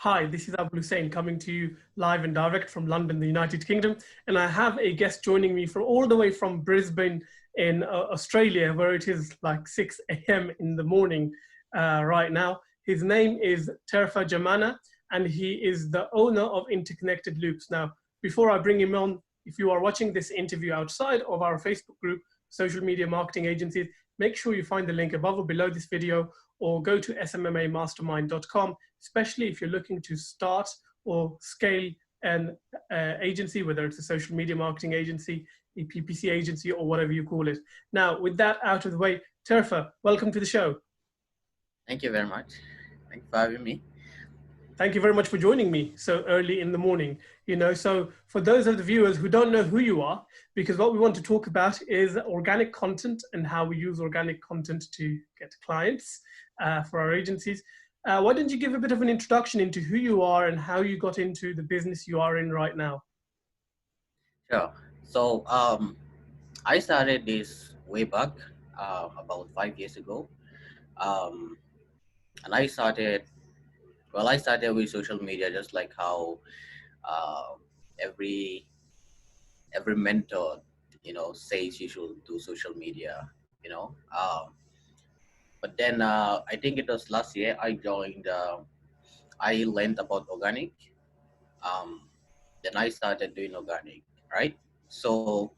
Hi, this is 𝗖𝗹𝗶𝗲 coming to you live and direct from London, the United Kingdom. And I have a guest joining me from all the way from Brisbane in Australia, where it is like 6 a.m. in the morning right now. His name is Terfa Gemana, and he is the owner of Interconnected Loops. Now, before I bring him on, if you are watching this interview outside of our Facebook group, Social Media Marketing Agencies, make sure you find the link above or below this video, or go to smmamastermind.com, especially if you're looking to start or scale an agency, whether it's a social media marketing agency, a PPC agency, or whatever you call it. Now, with that out of the way, Terfa, welcome to the show. Thank you very much. Thanks for having me. Thank you very much for joining me so early in the morning. So for those of the viewers who don't know who you are, because what we want to talk about is organic content and how we use organic content to get clients for our agencies. Why don't you give a bit of an introduction into who you are and how you got into the business you are in right now? Sure. So I started this way back about 5 years ago. And I started with social media, just like how every mentor, says you should do social media, But then I think it was last year I joined, I learned about organic. Then I started doing organic, right? So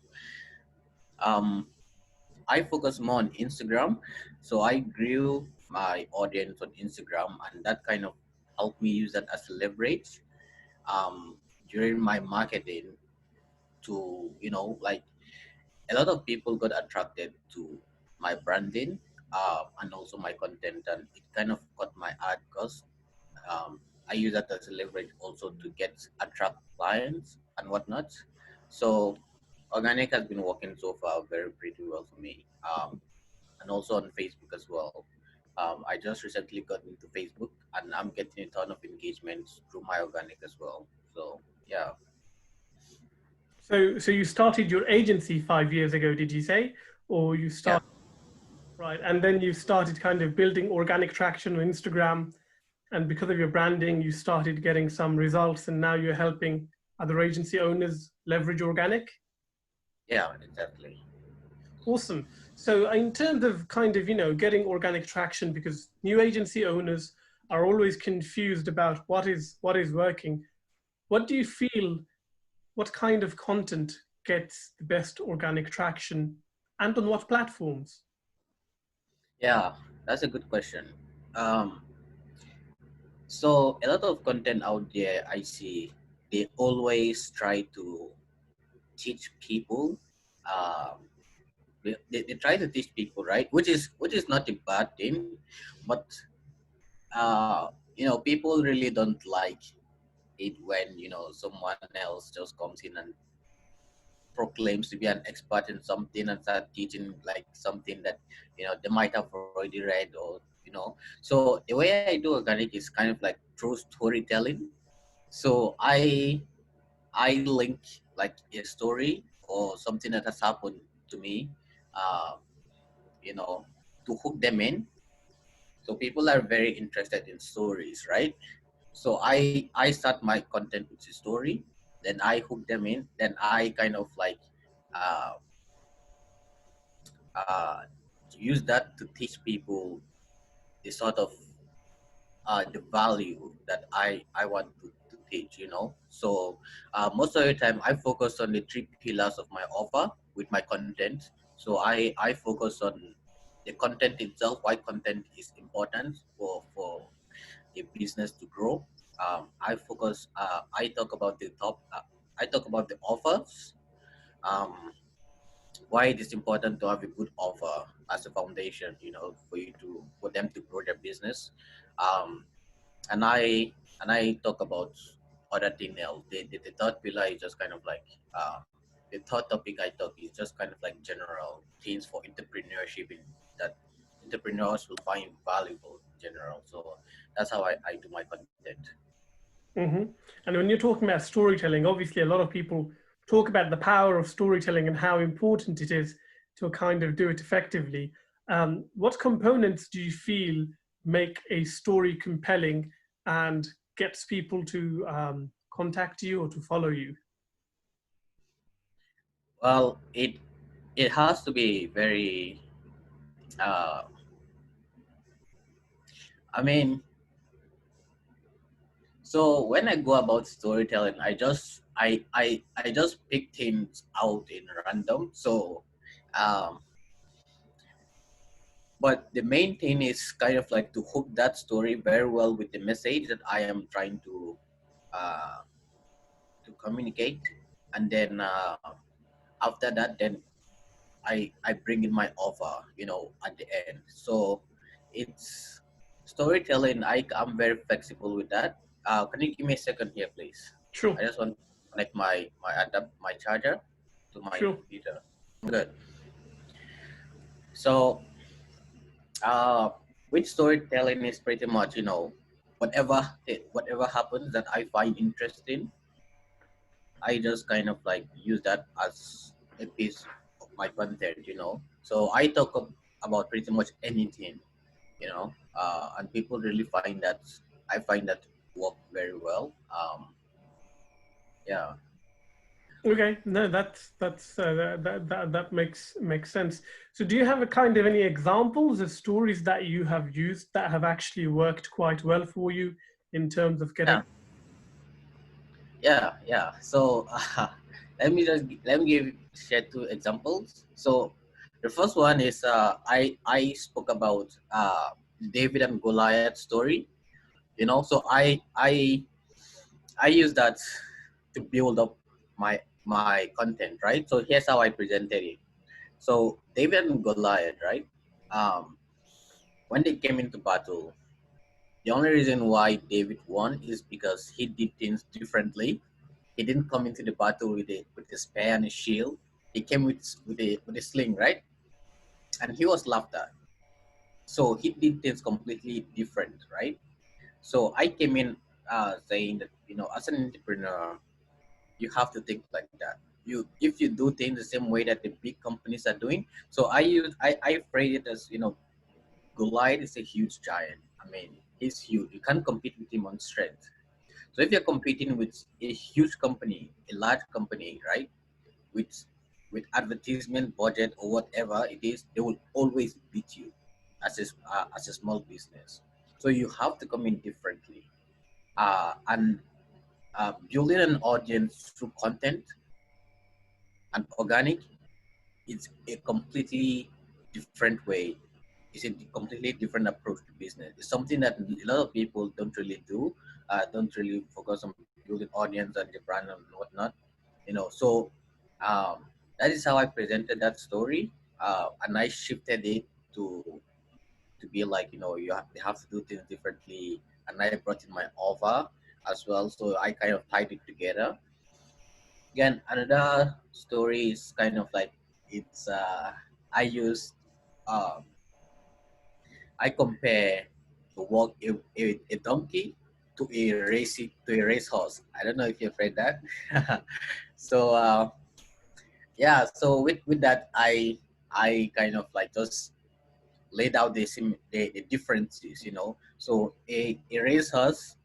I focus more on Instagram. So I grew my audience on Instagram, and that kind of helped me use that as leverage during my marketing to, like a lot of people got attracted to my branding and also my content, and it kind of got my ad because I use that as a leverage also to attract clients and whatnot. So organic has been working so far pretty well for me, and also on Facebook as well. I just recently got into Facebook, and I'm getting a ton of engagements through my organic as well. So yeah. So you started your agency 5 years ago, did you say? Or you started, yeah. Right, and then you started kind of building organic traction on Instagram, and because of your branding, you started getting some results, and now you're helping other agency owners leverage organic? Yeah, exactly. Awesome. So in terms of kind of, getting organic traction, because new agency owners are always confused about what is working. What do you feel, what kind of content gets the best organic traction, and on what platforms? Yeah, that's a good question. So a lot of content out there I see, they always try to teach people. They try to teach people, right? Which is not a bad thing, but people really don't like it when someone else just comes in and proclaims to be an expert in something and start teaching like something that they might have already read, or so the way I do organic is kind of like through storytelling. So I link like a story or something that has happened to me, uh, to hook them in. So people are very interested in stories, right? So I start my content with a story, then I hook them in, then I kind of like uh, uh, use that to teach people the sort of the value that I want to teach, So most of the time I focus on the 3 pillars of my offer with my content. So I focus on the content itself, why content is important for a business to grow. I talk about I talk about the offers, why it is important to have a good offer as a foundation, for them to grow their business. Um, and I talk about other things else. The third pillar is just kind of like the third topic I talk is just kind of like general things for entrepreneurship that entrepreneurs will find valuable in general. So that's how I do my content. Mm-hmm. And when you're talking about storytelling, obviously a lot of people talk about the power of storytelling and how important it is to kind of do it effectively. What components do you feel make a story compelling and gets people to contact you or to follow you? Well, it has to be very. I mean, so when I go about storytelling, I just pick things out in random. So, um, but the main thing is kind of like to hook that story very well with the message that I am trying uh, to communicate, and then after that, then I bring in my offer, at the end. So it's storytelling. I'm very flexible with that. Can you give me a second here, please? Sure. I just want to connect my charger to my Sure. computer. Good. So with storytelling is pretty much, whatever happens that I find interesting, I just kind of like use that as a piece of my content. So I talk about pretty much anything, and people really I find that work very well. Yeah. Okay, no, that makes sense. So, do you have a kind of any examples of stories that you have used that have actually worked quite well for you in terms of getting? Yeah. So let me share two examples. So the first one is I spoke about David and Goliath story. So I use that to build up my content, right? So here's how I presented it. So David and Goliath, right? Um, when they came into battle, the only reason why David won is because he did things differently. He didn't come into the battle with a spear and a shield. He came with a sling, right? And he was laughed at. So he did things completely different, right? So I came in saying that, as an entrepreneur, you have to think like that. If you do things the same way that the big companies are doing. So I phrase it as, Goliath is a huge giant. I mean, he's huge. You can't compete with him on strength. So if you're competing with a huge company, a large company, right, with advertisement budget or whatever it is, they will always beat you as a small business. So you have to come in differently, and building an audience through content and organic. It's a completely different way. It's a completely different approach to business. It's something that a lot of people don't really do, don't really focus on building audience and the brand and whatnot. So um, that is how I presented that story, and I shifted it to be like, they have to do things differently, and I brought in my offer as well. So I kind of tied it together. Again, another story is kind of like it's I use um, I compare to walk a donkey to a racehorse. I don't know if you've read that. So yeah, so with that I kind of like just laid out the differences. So a racehorse,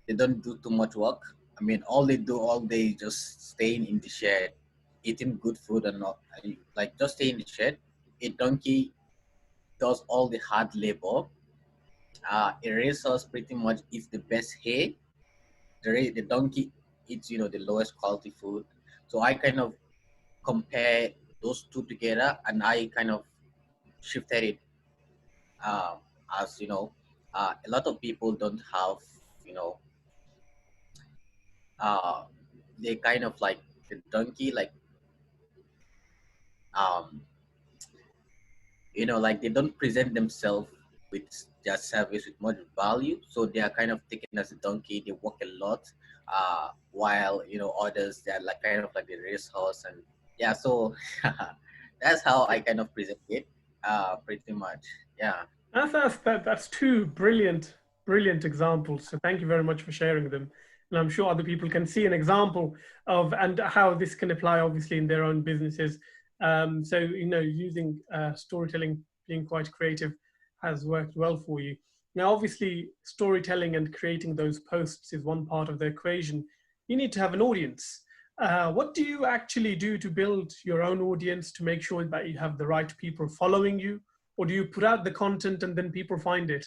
they don't do too much work. I mean, all they do all day just staying in the shed, eating good food and not like just stay in the shed. A donkey does all the hard labor. A racehorse pretty much eats the best hay. The donkey eats, the lowest quality food. So I kind of compare those two together, and I kind of shifted it, um, as a lot of people don't have, you know, uh, they kind of like the donkey, like um, like they don't present themselves with their service with much value, so they are kind of taken as a donkey. They work a lot, while others, they're like kind of like the racehorse. And yeah, so that's how I kind of present it, pretty much. Yeah. That's two brilliant examples. So thank you very much for sharing them. And I'm sure other people can see an example of and how this can apply, obviously, in their own businesses. So using storytelling, being quite creative, has worked well for you. Now, obviously, storytelling and creating those posts is one part of the equation. You need to have an audience. What do you actually do to build your own audience to make sure that you have the right people following you? Or do you put out the content and then people find it?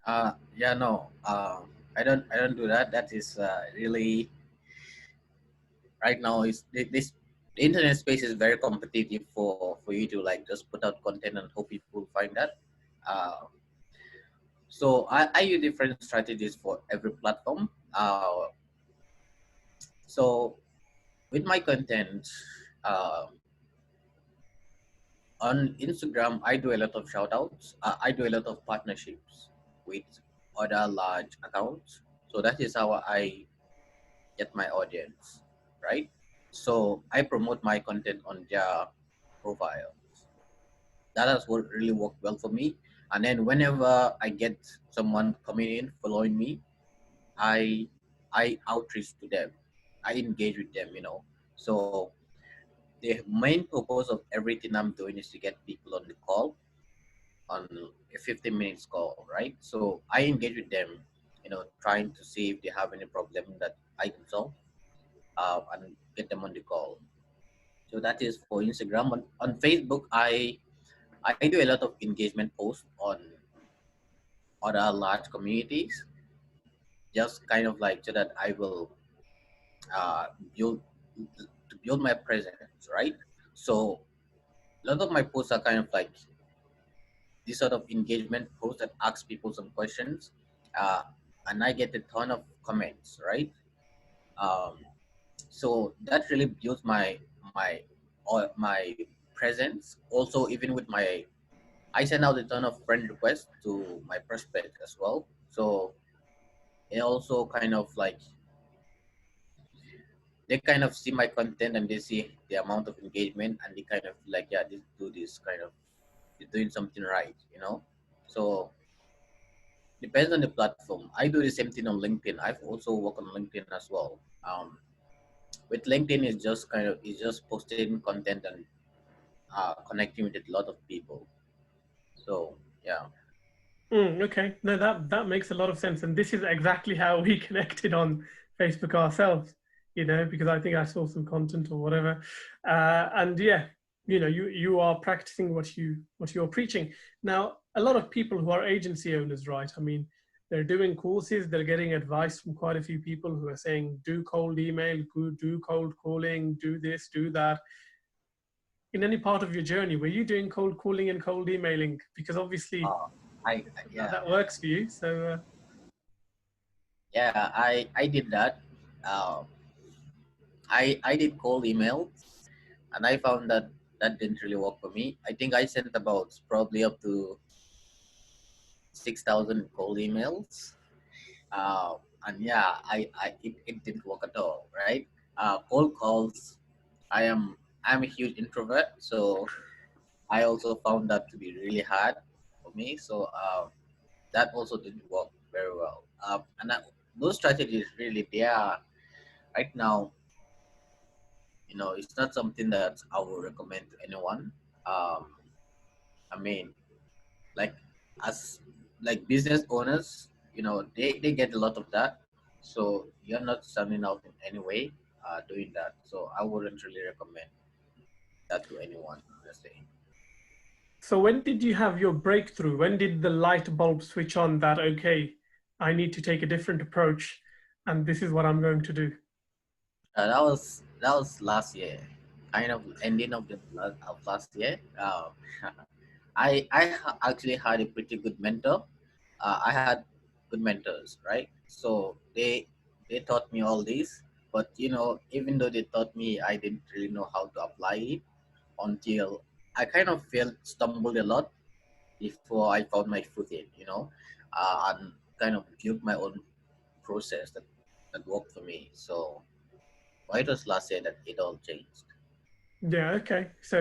Yeah, no, I don't do that. That is really right now. Is this the internet space is very competitive for you to like just put out content and hope people find that. Uh, so I use different strategies for every platform. So with my content, uh, on Instagram, I do a lot of shout outs. I do a lot of partnerships with other large accounts. So that is how I get my audience, right? So I promote my content on their profile. That has really worked well for me. And then whenever I get someone coming in, following me, I I outreach to them. I engage with them, you know. So the main purpose of everything I'm doing is to get people on the call, on a 15 minutes call, right? So I engage with them, you know, trying to see if they have any problem that I can solve, and get them on the call. So that is for Instagram. On Facebook, I do a lot of engagement posts on other large communities, just kind of like so that I will uh, build to build my presence, right? So a lot of my posts are kind of like this sort of engagement post that asks people some questions, uh, and I get a ton of comments, right? Um, so that really builds my presence. Also, even with my, I send out a ton of friend requests to my prospect as well. So it also kind of like they kind of see my content and they see the amount of engagement and they kind of like, yeah, this do this kind of, you're doing something right, you know. So depends on the platform. I do the same thing on LinkedIn. I've also worked on LinkedIn as well. With LinkedIn, it's just kind of it's just posting content and connecting with a lot of people. So yeah. Okay, no, that makes a lot of sense, and this is exactly how we connected on Facebook ourselves. You know, because I think I saw some content or whatever, and yeah, you know, you are practicing what you're preaching. Now, a lot of people who are agency owners, right? I mean, they're doing courses, they're getting advice from quite a few people who are saying, do cold email, do cold calling, do this, do that. In any part of your journey, were you doing cold calling and cold emailing? Because obviously Uh, yeah, that works for you. So, yeah, I did that. Uh, I did cold emails, and I found that that didn't really work for me. I think I sent about probably up to 6,000 cold emails. And yeah, it didn't work at all, right? Cold calls. I'm a huge introvert, so I also found that to be really hard for me. So that also didn't work very well. Those strategies really they are right now. You know, it's not something that I would recommend to anyone. Um, I mean, like as like business owners, you know, they get a lot of that. So you're not standing out in any way doing that. So I wouldn't really recommend that to anyone, honestly. so when did you have your breakthrough? When did the light bulb switch on that, okay, I need to take a different approach and this is what I'm going to do? That was last year, kind of ending of of last year. Actually had a pretty good mentor. I had good mentors, right? So they taught me all this, but you know, even though they taught me, I didn't really know how to apply it until I kind of felt stumbled a lot before I found my footing, you know, and kind of built my own process that worked for me. So why it was last year that it all changed. Yeah, okay. So,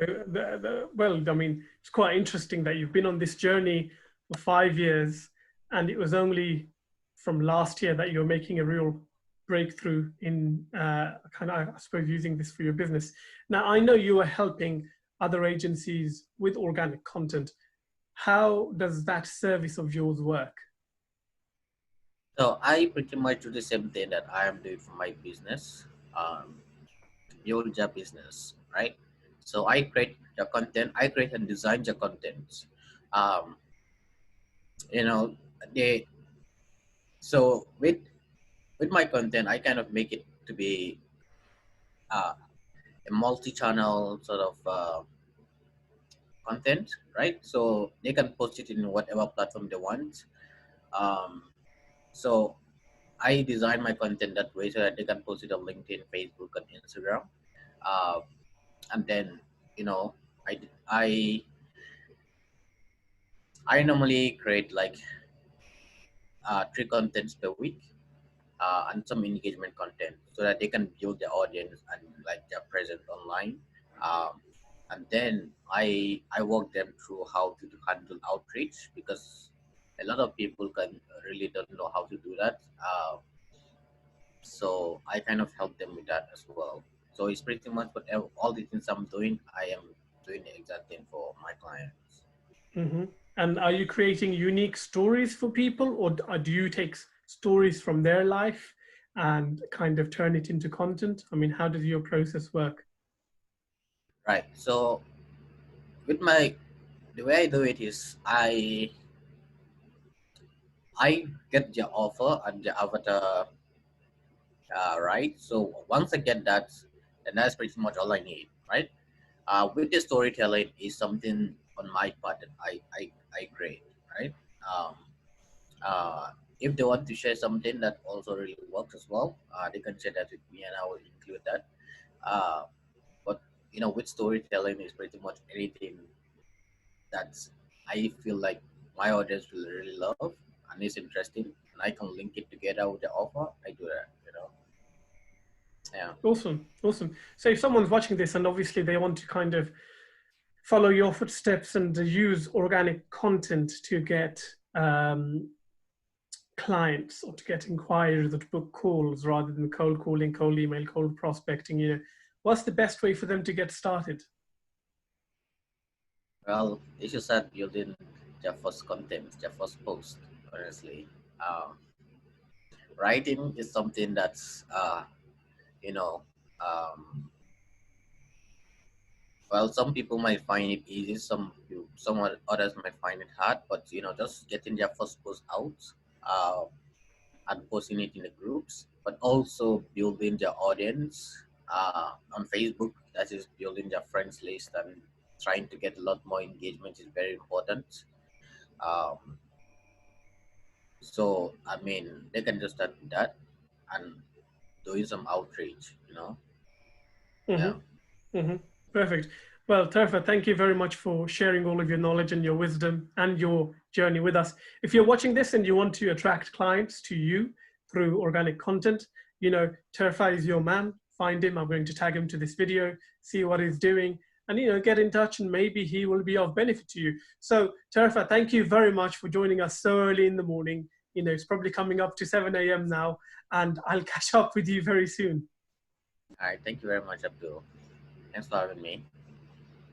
well, I mean, it's quite interesting that you've been on this journey for 5 years, and it was only from last year that you're making a real breakthrough in kind of, I suppose, using this for your business. Now, I know you are helping other agencies with organic content. how does that service of yours work? So I pretty much do the same thing that I am doing for my business, build your business, right? So I create the content, I create and design the content. Um, you know, they so with my content, I kind of make it to be uh, a multi-channel sort of content, right? So they can post it in whatever platform they want. Um, so I design my content that way so that they can post it on LinkedIn, Facebook, and Instagram. Uh, and then, you know, I I I normally create like 3 contents per week, and some engagement content so that they can build their audience and like their presence online. Um, and then I walk them through how to handle outreach, because a lot of people can really don't know how to do that. So I kind of help them with that as well. So it's pretty much whatever all the things I'm doing, I am doing the exact thing for my clients. Mm-hmm. And are you creating unique stories for people, or do you take stories from their life and kind of turn it into content? I mean, how does your process work? Right. So with my the way I do it is I get the offer and the avatar right. So once I get that, then that's pretty much all I need, right? With the storytelling is something on my part that I create, right? Um, uh, if they want to share something that also really works as well, they can share that with me and I will include that. Uh, but with storytelling is pretty much anything that's I feel like my audience will really love and is interesting, and I can link it together with the offer. I do that. Yeah. Awesome, awesome. So if someone's watching this and obviously they want to kind of follow your footsteps and use organic content to get clients or to get inquiries or to book calls rather than cold calling, cold email, cold prospecting, what's the best way for them to get started? Well, it's just that building their first content, their first post. Honestly, writing is something that's you know um, well, some people might find it easy, others might find it hard, but just getting their first post out, uh, and posting it in the groups, but also building their audience on Facebook. That is building their friends list and trying to get a lot more engagement is very important. Um, so I mean, they can just start with that and doing some outreach. Yeah. Mm-hmm. Mm-hmm. Perfect. Well, Terfa, thank you very much for sharing all of your knowledge and your wisdom and your journey with us. If you're watching this and you want to attract clients to you through organic content, Terfa is your man. Find him. I'm going to tag him to this video, see what he's doing, and get in touch, and maybe he will be of benefit to you. So, Terfa, thank you very much for joining us so early in the morning. It's probably coming up to 7 a.m. now, and I'll catch up with you very soon. All right. Thank you very much, Abdul. Thanks for having me.